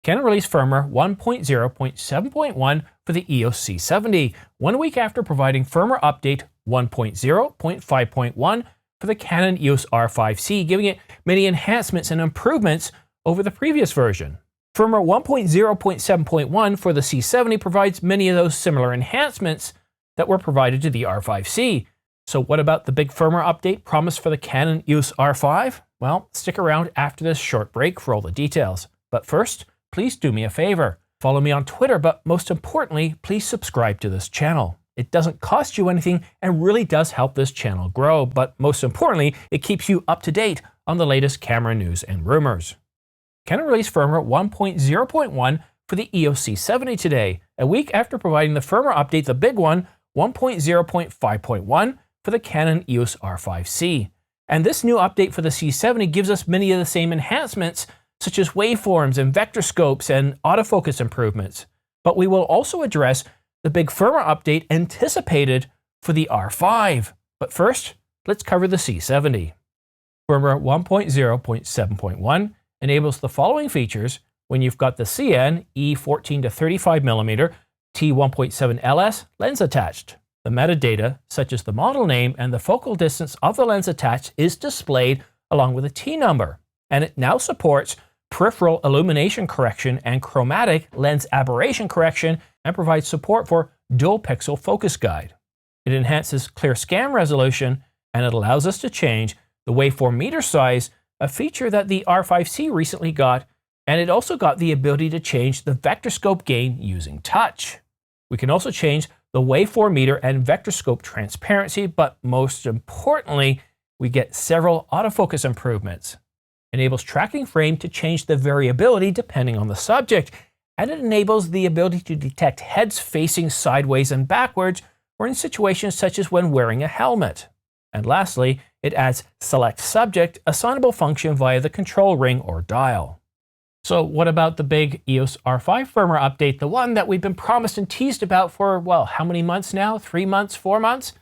Canon released firmware 1.0.7.1 for the EOS C70, 1 week after providing firmware update 1.0.5.1 for the Canon EOS R5C, giving it many enhancements and improvements over the previous version. Firmware 1.0.7.1 for the C70 provides many of those similar enhancements that were provided to the R5C. So what about the big firmware update promised for the Canon EOS R5? Well, stick around after this short break for all the details. But first, please do me a favor. Follow me on Twitter, but most importantly, please subscribe to this channel. It doesn't cost you anything and really does help this channel grow. But most importantly, it keeps you up to date on the latest camera news and rumors. Canon released firmware 1.0.1 for the EOS C70 today, a week after providing the firmware update, the big one, 1.0.5.1 for the Canon EOS R5C. And this new update for the C70 gives us many of the same enhancements, such as waveforms and vector scopes and autofocus improvements. But we will also address the big firmware update anticipated for the R5. But first, let's cover the C70. Firmware 1.0.7.1 enables the following features when you've got the CN E14 to 35mm T1.7 LS lens attached. The metadata, such as the model name and the focal distance of the lens attached, is displayed along with a T number. And it now supports peripheral illumination correction and chromatic lens aberration correction and provides support for dual pixel focus guide. It enhances clear scan resolution and it allows us to change the waveform meter size, a feature that the R5C recently got, and it also got the ability to change the vector scope gain using touch. We can also change the waveform meter and vector scope transparency, but most importantly, we get several autofocus improvements. It enables tracking frame to change the variability depending on the subject, and it enables the ability to detect heads facing sideways and backwards, or in situations such as when wearing a helmet. And lastly, it adds Select Subject, assignable function via the control ring or dial. So what about the big EOS R5 firmware update, the one that we've been promised and teased about for, well, how many months now? 3 months, 4 months?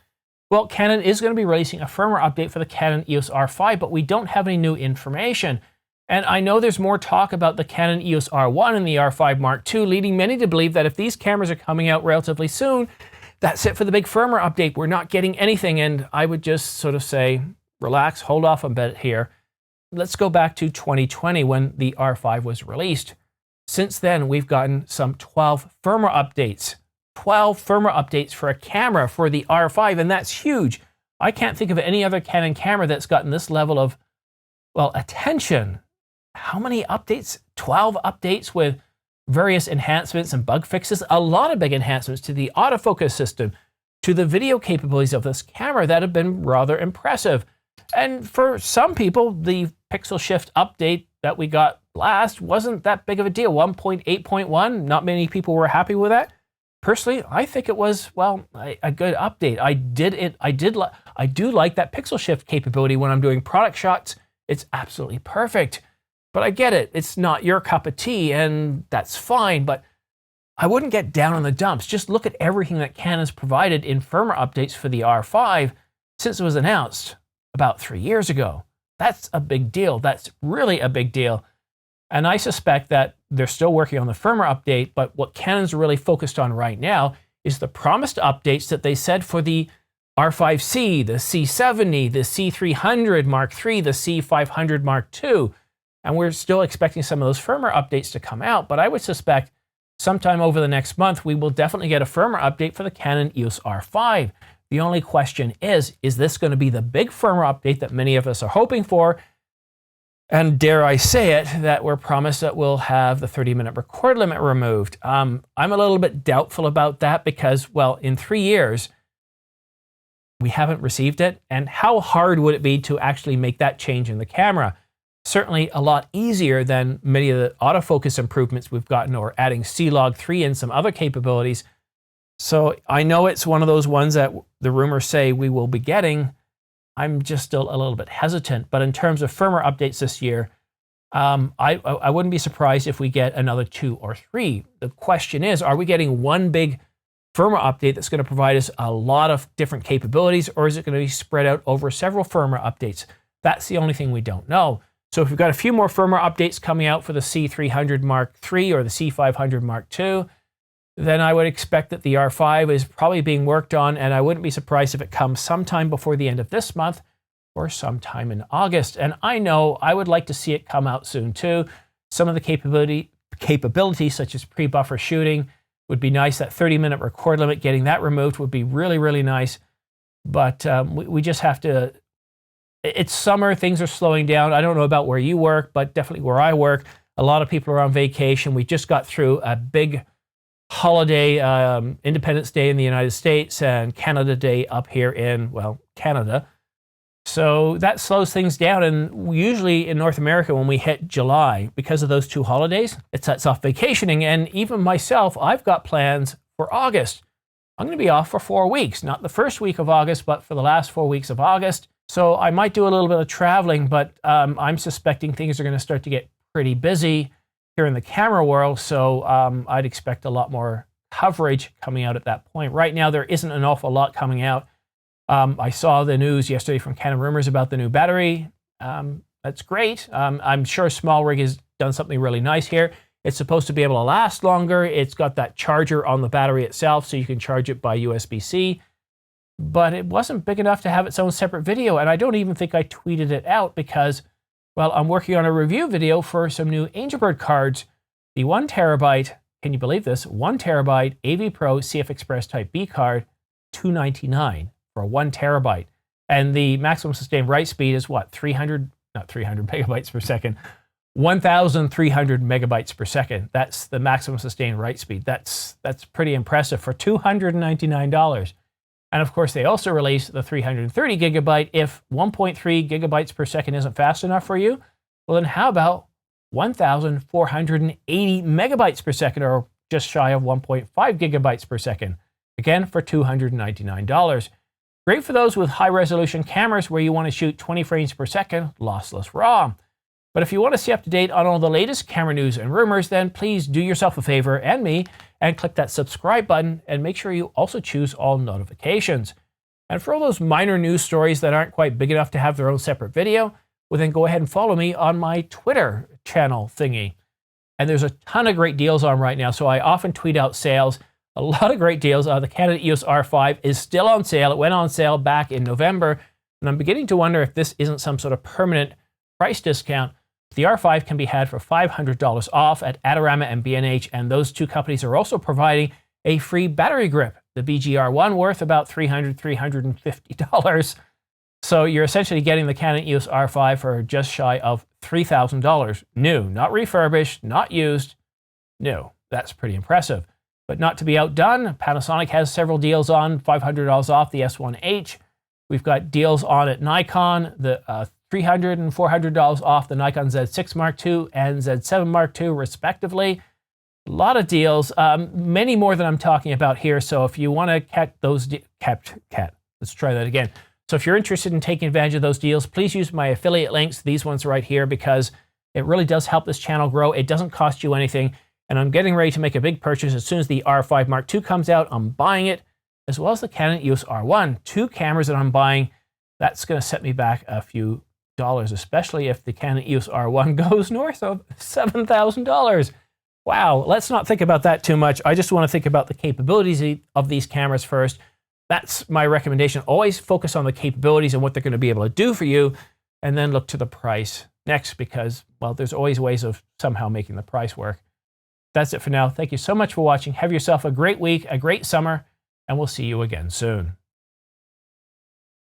Well, Canon is going to be releasing a firmware update for the Canon EOS R5, but we don't have any new information. And I know there's more talk about the Canon EOS R1 and the R5 Mark II, leading many to believe that if these cameras are coming out relatively soon, that's it for the big firmware update. We're not getting anything, and I would just sort of say, relax, hold off a bit here. Let's go back to 2020 when the R5 was released. Since then, we've gotten some 12 firmware updates. 12 firmware updates for a camera for the R5, and that's huge. I can't think of any other Canon camera that's gotten this level of, well, attention. How many updates? 12 updates with various enhancements and bug fixes. A lot of big enhancements to the autofocus system, to the video capabilities of this camera that have been rather impressive. And for some people, the pixel shift update that we got last wasn't that big of a deal. 1.8.1, not many people were happy with that. Personally, I think it was, well, a good update. I do like that pixel shift capability when I'm doing product shots. It's absolutely perfect. But I get it. It's not your cup of tea, and that's fine. But I wouldn't get down on the dumps. Just look at everything that Canon's provided in firmware updates for the R5 since it was announced about 3 years ago. That's a big deal. That's really a big deal. And I suspect that they're still working on the firmware update, but what Canon's really focused on right now is the promised updates that they said for the R5C, the C70, the C300 Mark III, the C500 Mark II. And we're still expecting some of those firmware updates to come out, but I would suspect sometime over the next month, we will definitely get a firmware update for the Canon EOS R5. The only question is this going to be the big firmware update that many of us are hoping for? And dare I say it, that we're promised that we'll have the 30-minute record limit removed. I'm a little bit doubtful about that because, well, in 3 years, we haven't received it. And how hard would it be to actually make that change in the camera? Certainly a lot easier than many of the autofocus improvements we've gotten or adding C-Log 3 and some other capabilities. So I know it's one of those ones that the rumors say we will be getting. I'm just still a little bit hesitant. But in terms of firmware updates this year, I wouldn't be surprised if we get another 2 or 3. The question is, are we getting one big firmware update that's going to provide us a lot of different capabilities, or is it going to be spread out over several firmware updates? That's the only thing we don't know. So if we've got a few more firmware updates coming out for the C300 Mark III or the C500 Mark II, then I would expect that the R5 is probably being worked on, and I wouldn't be surprised if it comes sometime before the end of this month or sometime in August. And I know I would like to see it come out soon too. Some of the capabilities such as pre-buffer shooting would be nice. That 30-minute record limit, getting that removed would be really, really nice. But we just have to... It's summer, things are slowing down. I don't know about where you work, but definitely where I work, a lot of people are on vacation. We just got through a big holiday, Independence Day in the United States and Canada Day up here in, well, Canada. So that slows things down. And usually in North America, when we hit July, because of those two holidays, it sets off vacationing. And even myself, I've got plans for August. I'm going to be off for 4 weeks, not the first week of August, but for the last 4 weeks of August. So I might do a little bit of traveling, but I'm suspecting things are going to start to get pretty busy here in the camera world. So I'd expect a lot more coverage coming out at that point. Right now, there isn't an awful lot coming out. I saw the news yesterday from Canon Rumors about the new battery. That's great. I'm sure SmallRig has done something really nice here. It's supposed to be able to last longer. It's got that charger on the battery itself, so you can charge it by USB-C. But it wasn't big enough to have its own separate video, and I don't even think I tweeted it out because, well, I'm working on a review video for some new Angelbird cards. The 1 terabyte, can you believe this? 1 terabyte AV Pro CF Express Type B card, $299 for a 1 terabyte. And the maximum sustained write speed is what? not 300 megabytes per second, 1,300 megabytes per second. That's the maximum sustained write speed. That's pretty impressive for $299. And of course, they also released the 330 gigabyte. If 1.3 gigabytes per second isn't fast enough for you, well, then how about 1,480 megabytes per second, or just shy of 1.5 gigabytes per second? Again, for $299. Great for those with high-resolution cameras where you want to shoot 20 frames per second, lossless RAW. But if you want to stay up to date on all the latest camera news and rumors, then please do yourself a favor and me and click that subscribe button, and make sure you also choose all notifications. And for all those minor news stories that aren't quite big enough to have their own separate video, well, then go ahead and follow me on my Twitter channel thingy. And there's a ton of great deals on right now, so I often tweet out sales. A lot of great deals. The Canon EOS R5 is still on sale. It went on sale back in November, and I'm beginning to wonder if this isn't some sort of permanent price discount. The R5 can be had for $500 off at Adorama and B&H, and those two companies are also providing a free battery grip. The BGR1 worth about $350. So you're essentially getting the Canon EOS R5 for just shy of $3,000. New, not refurbished, not used. New. That's pretty impressive. But not to be outdone, Panasonic has several deals on, $500 off the S1H. We've got deals on at Nikon, the $300 and $400 off the Nikon Z6 Mark II and Z7 Mark II, respectively. A lot of deals, many more than I'm talking about here. So if you want to catch those, let's try that again. So if you're interested in taking advantage of those deals, please use my affiliate links, these ones right here, because it really does help this channel grow. It doesn't cost you anything. And I'm getting ready to make a big purchase as soon as the R5 Mark II comes out. I'm buying it, as well as the Canon EOS R1. 2 cameras that I'm buying. That's going to set me back a few dollars, especially if the Canon EOS R1 goes north of $7,000. Wow, let's not think about that too much. I just want to think about the capabilities of these cameras first. That's my recommendation. Always focus on the capabilities and what they're going to be able to do for you, and then look to the price next, because, well, there's always ways of somehow making the price work. That's it for now. Thank you so much for watching. Have yourself a great week, a great summer, and we'll see you again soon.